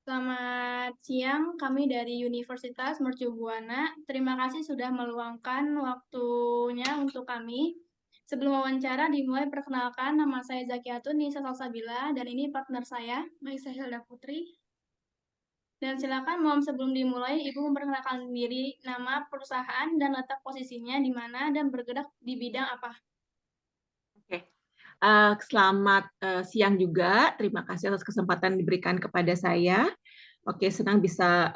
Selamat siang, kami dari Universitas Mercu Buana. Terima kasih sudah meluangkan waktunya untuk kami. Sebelum wawancara dimulai, perkenalkan, nama saya Zakiatun Nisa Salsabila, dan ini partner saya, Maisa Hilda Putri. Dan silakan, mohon sebelum dimulai, Ibu memperkenalkan diri, nama, perusahaan, dan letak posisinya di mana, dan bergerak di bidang apa. Oke, selamat siang juga. Terima kasih atas kesempatan diberikan kepada saya. Oke, senang bisa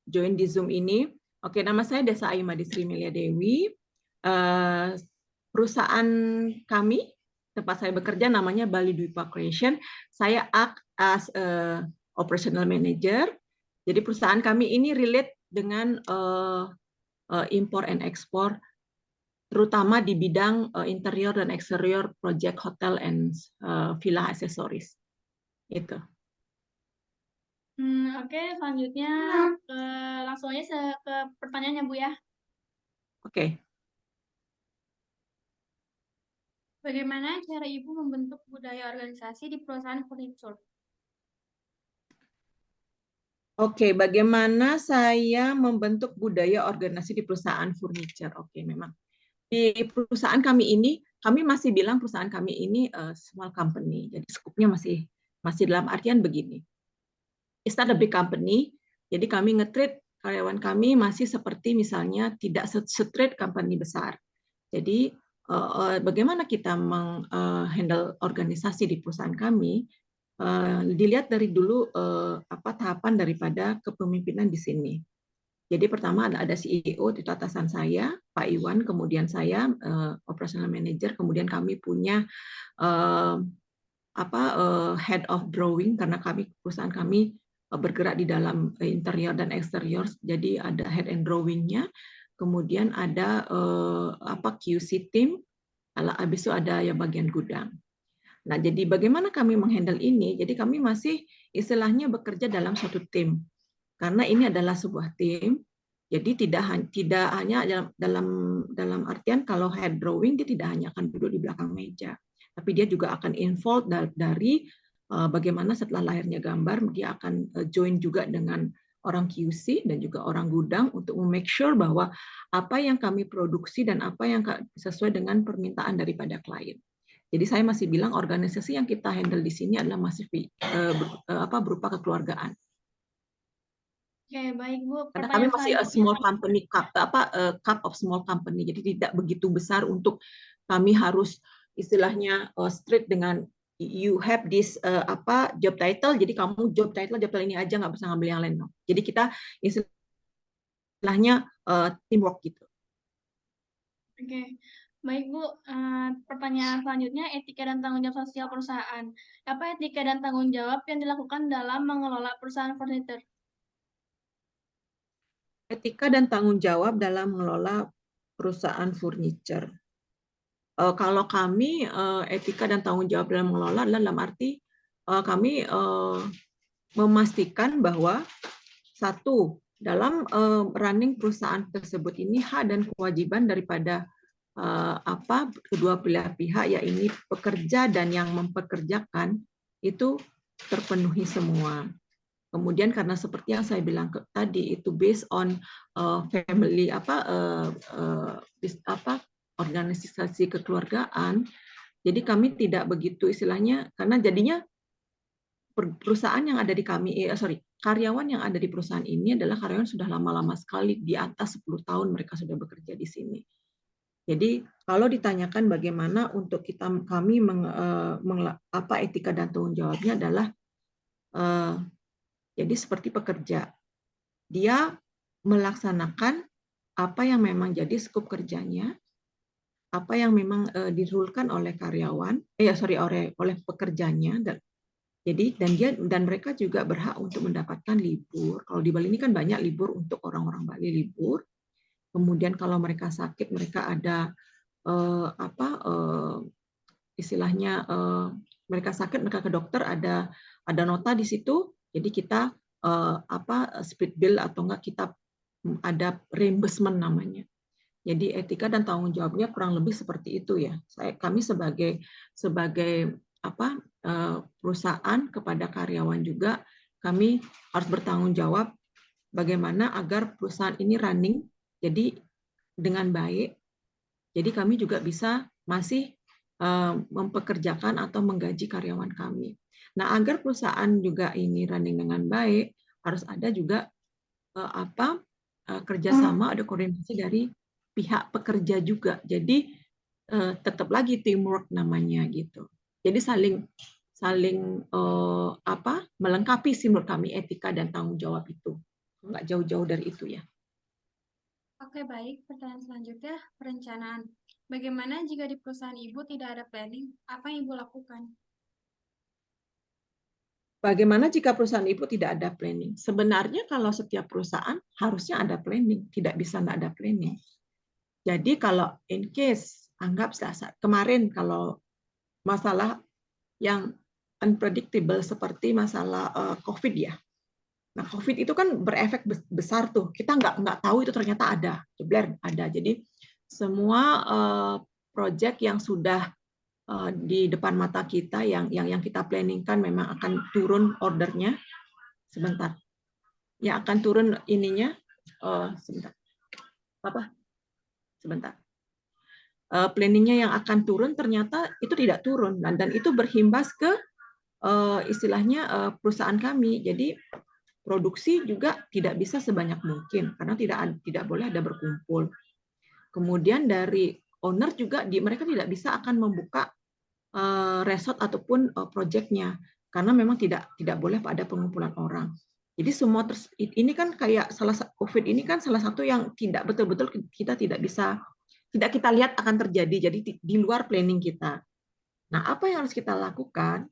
join di Zoom ini. Oke, nama saya Desa Ayu Madisri Melia Dewi. Perusahaan kami, tempat saya bekerja namanya Bali Dwipa Creation. Saya act as operational manager. Jadi perusahaan kami ini relate dengan impor and export, terutama di bidang interior dan eksterior project hotel and villa accessories. Itu. Oke, selanjutnya langsung aja ke pertanyaannya, Bu ya. Oke. Bagaimana cara Ibu membentuk budaya organisasi di perusahaan furniture? Oke, bagaimana saya membentuk budaya organisasi di perusahaan furniture? Oke, memang di perusahaan kami ini, kami masih bilang perusahaan kami ini small company. Jadi skupnya masih dalam artian begini. It's not a big company, jadi kami nge-treat karyawan kami masih seperti misalnya tidak se-treat company besar. Jadi bagaimana kita menghandle organisasi di perusahaan kami, dilihat dari dulu tahapan daripada kepemimpinan di sini. Jadi pertama ada CEO itu atasan saya, Pak Iwan, kemudian saya operational manager, kemudian kami punya head of drawing karena perusahaan kami bergerak di dalam interior dan eksterior, jadi ada head and drawingnya, kemudian ada QC team, habis itu ada ya bagian gudang. Nah, jadi bagaimana kami menghandle ini? Jadi kami masih istilahnya bekerja dalam suatu tim, karena ini adalah sebuah tim. Jadi tidak hanya dalam artian kalau head drawing dia tidak hanya akan duduk di belakang meja, tapi dia juga akan involved dari bagaimana setelah lahirnya gambar dia akan join juga dengan orang QC dan juga orang gudang untuk make sure bahwa apa yang kami produksi dan apa yang sesuai dengan permintaan daripada klien. Jadi saya masih bilang organisasi yang kita handle di sini adalah masih berupa kekeluargaan. Oke, baik Bu. Karena kami Pertanyaan masih a selanjutnya. small company, cup of small company, jadi tidak begitu besar untuk kami harus istilahnya strict dengan you have this job title, jadi kamu job title ini aja, nggak bisa ngambil yang lain. No. Jadi kita istilahnya teamwork gitu. Oke, baik Bu. Pertanyaan selanjutnya, etika dan tanggung jawab sosial perusahaan. Apa etika dan tanggung jawab yang dilakukan dalam mengelola perusahaan furniture? Etika dan tanggung jawab dalam mengelola perusahaan furniture. Kalau kami etika dan tanggung jawab dalam mengelola adalah dalam arti kami memastikan bahwa satu dalam running perusahaan tersebut ini hak dan kewajiban daripada kedua belah pihak, yaitu pekerja dan yang mempekerjakan itu terpenuhi semua. Kemudian karena seperti yang saya bilang tadi itu based on family organisasi kekeluargaan, jadi kami tidak begitu istilahnya karena jadinya perusahaan yang ada di karyawan yang ada di perusahaan ini adalah karyawan sudah lama-lama sekali, di atas 10 tahun mereka sudah bekerja di sini. Jadi kalau ditanyakan bagaimana untuk kami etika dan tanggung jawabnya adalah jadi seperti pekerja, dia melaksanakan apa yang memang jadi skop kerjanya, apa yang memang dirulkan oleh karyawan, oleh pekerjanya, dan mereka juga berhak untuk mendapatkan libur. Kalau di Bali ini kan banyak libur untuk orang-orang Bali libur. Kemudian kalau mereka sakit, mereka ada istilahnya mereka sakit, mereka ke dokter, ada nota di situ. Jadi kita split bill atau enggak kita ada reimbursement namanya. Jadi etika dan tanggung jawabnya kurang lebih seperti itu ya. Kami sebagai perusahaan kepada karyawan juga kami harus bertanggung jawab bagaimana agar perusahaan ini running jadi dengan baik. Jadi kami juga bisa masih mempekerjakan atau menggaji karyawan kami. Nah, agar perusahaan juga ini running dengan baik, harus ada juga kerjasama, ada koordinasi dari pihak pekerja juga. Jadi tetap lagi teamwork namanya gitu. Jadi saling melengkapi sih menurut kami etika dan tanggung jawab itu. Nggak jauh-jauh dari itu ya. Oke, baik. Pertanyaan selanjutnya, perencanaan. Bagaimana jika di perusahaan Ibu tidak ada planning? Apa yang Ibu lakukan? Bagaimana jika perusahaan Ibu tidak ada planning? Sebenarnya kalau setiap perusahaan harusnya ada planning, tidak bisa nggak ada planning. Jadi kalau in case, anggap kemarin kalau masalah yang unpredictable seperti masalah COVID ya. Nah, COVID itu kan berefek besar tuh. Kita nggak tahu itu ternyata ada, jebler ada. Jadi semua project yang sudah di depan mata kita yang kita planningkan memang akan turun ordernya sebentar. Yang akan turun ininya sebentar. Apa? Sebentar. Planningnya yang akan turun ternyata itu tidak turun dan itu berimbas ke istilahnya perusahaan kami. Jadi produksi juga tidak bisa sebanyak mungkin karena tidak boleh ada berkumpul. Kemudian dari owner juga mereka tidak bisa akan membuka resort ataupun projectnya karena memang tidak boleh ada pengumpulan orang. Jadi semua ini kan kayak COVID ini kan salah satu yang tidak betul-betul kita tidak kita lihat akan terjadi. Jadi di luar planning kita. Nah, apa yang harus kita lakukan?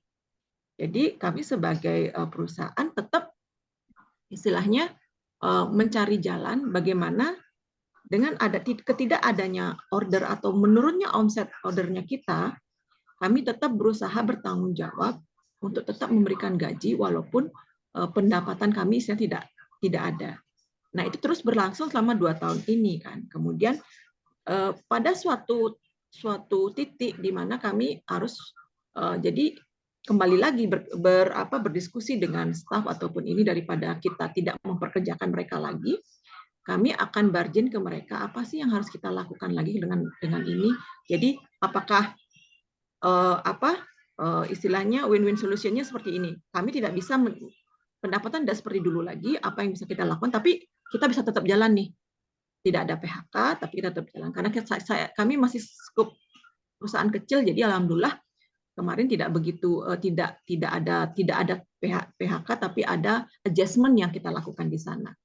Jadi kami sebagai perusahaan tetap istilahnya mencari jalan bagaimana dengan ketidakadanya order atau menurunnya omset ordernya kita, kami tetap berusaha bertanggung jawab untuk tetap memberikan gaji walaupun pendapatan kami tidak ada. Nah, itu terus berlangsung selama 2 tahun ini kan. Kemudian pada suatu titik di mana kami harus jadi kembali lagi berdiskusi dengan staf ataupun ini daripada kita tidak memperkerjakan mereka lagi, kami akan bargain ke mereka apa sih yang harus kita lakukan lagi dengan ini. Jadi apakah istilahnya win-win solutionnya seperti ini. Kami tidak bisa pendapatan tidak seperti dulu lagi, apa yang bisa kita lakukan, tapi kita bisa tetap jalan nih. Tidak ada PHK, tapi kita tetap jalan. Karena kami masih skup perusahaan kecil, jadi alhamdulillah kemarin tidak begitu tidak ada PHK, tapi ada adjustment yang kita lakukan di sana.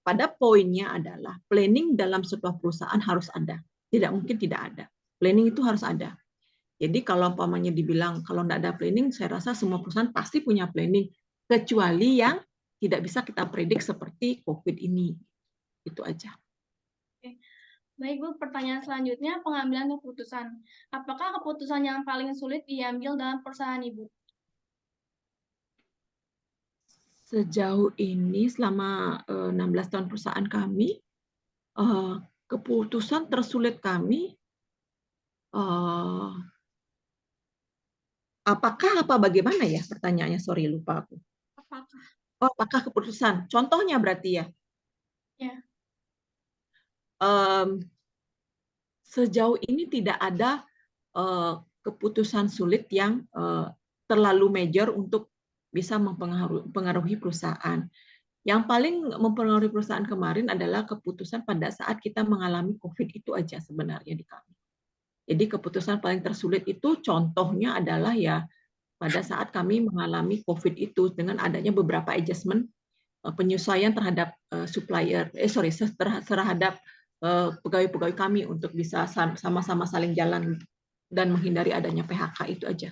Pada poinnya adalah planning dalam sebuah perusahaan harus ada. Tidak mungkin tidak ada. Planning itu harus ada. Jadi kalau umpamanya dibilang kalau tidak ada planning, saya rasa semua perusahaan pasti punya planning, kecuali yang tidak bisa kita predik seperti COVID ini. Itu aja. Oke. Baik, Bu. Pertanyaan selanjutnya, pengambilan keputusan. Apakah keputusan yang paling sulit diambil dalam perusahaan Ibu? Sejauh ini, selama 16 tahun perusahaan kami, keputusan tersulit kami, apakah apa bagaimana ya pertanyaannya? Sorry, lupa aku. Apakah? Oh, apakah keputusan? Contohnya berarti ya? Ya. Sejauh ini tidak ada keputusan sulit yang terlalu major untuk bisa mempengaruhi perusahaan. Yang paling mempengaruhi perusahaan kemarin adalah keputusan pada saat kita mengalami COVID itu aja sebenarnya di kami. Jadi keputusan paling tersulit itu contohnya adalah ya pada saat kami mengalami COVID itu dengan adanya beberapa adjustment penyesuaian terhadap terhadap pegawai-pegawai kami untuk bisa sama-sama saling jalan dan menghindari adanya PHK itu aja.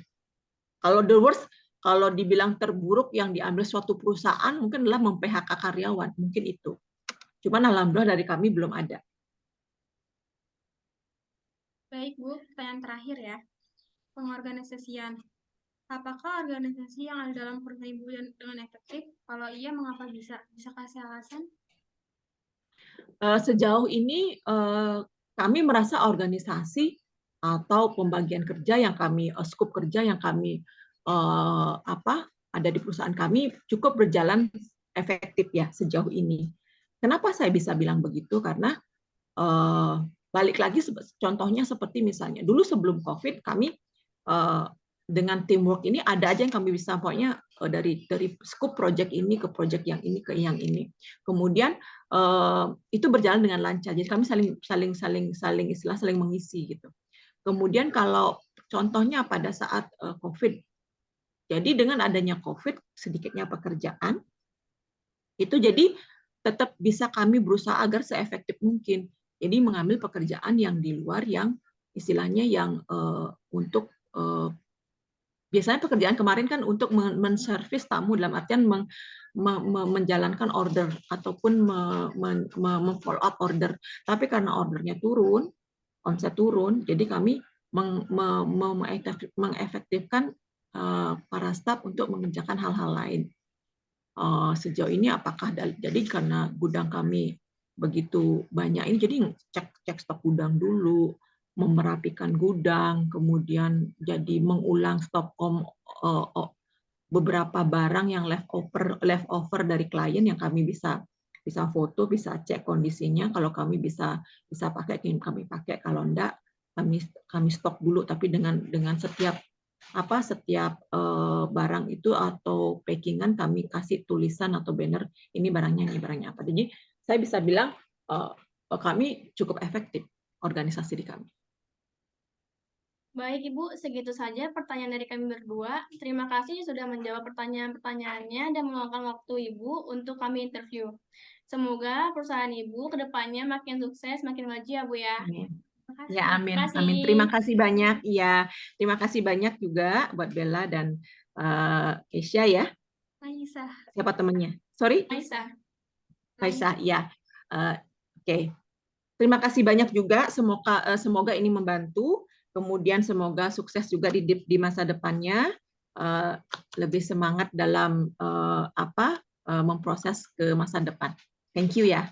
Kalau the worst, kalau dibilang terburuk yang diambil suatu perusahaan mungkin adalah mem-PHK karyawan, mungkin itu. Cuman alhamdulillah dari kami belum ada. Baik, Bu. Pertanyaan terakhir ya. Pengorganisasian. Apakah organisasi yang ada dalam perusahaan Ibu dengan efektif? Kalau iya, mengapa bisa? Bisa kasih alasan? Sejauh ini kami merasa organisasi atau pembagian kerja yang kami skup kerja yang kami ada di perusahaan kami cukup berjalan efektif ya sejauh ini. Kenapa saya bisa bilang begitu? Karena balik lagi contohnya seperti misalnya dulu sebelum COVID kami dengan teamwork ini ada aja yang kami bisa pokoknya dari scope project ini ke project yang ini ke yang ini. Kemudian itu berjalan dengan lancar. Jadi kami saling istilah saling mengisi gitu. Kemudian kalau contohnya pada saat COVID, jadi dengan adanya COVID sedikitnya pekerjaan itu jadi tetap bisa kami berusaha agar seefektif mungkin. Jadi mengambil pekerjaan yang di luar yang istilahnya yang untuk biasanya pekerjaan kemarin kan untuk menservis tamu dalam artian menjalankan order ataupun follow up order. Tapi karena ordernya turun, omset turun, jadi kami mengefektifkan para staf untuk mengerjakan hal-hal lain. Sejauh ini apakah jadi karena gudang kami begitu banyak ini jadi cek stok gudang dulu, memerapikan gudang, kemudian jadi mengulang stok beberapa barang yang leftover dari klien yang kami bisa foto, bisa cek kondisinya. Kalau kami bisa pakai, kami pakai. Kalau enggak, kami stok dulu. Tapi dengan setiap barang itu atau packingan kami kasih tulisan atau banner ini barangnya apa. Jadi saya bisa bilang kami cukup efektif organisasi di kami. Baik Ibu, segitu saja pertanyaan dari kami berdua. Terima kasih sudah menjawab pertanyaan-pertanyaannya dan meluangkan waktu Ibu untuk kami interview. Semoga perusahaan Ibu kedepannya makin sukses, makin maju ya Bu ya. Ya, amin. Amin. Terima kasih banyak. Iya, terima kasih banyak juga buat Bella dan Keisha ya. Aisyah. Siapa temannya? Sorry? Aisyah. Ya. Oke. Terima kasih banyak juga. Semoga ini membantu. Kemudian semoga sukses juga di masa depannya. Lebih semangat dalam memproses ke masa depan. Thank you ya.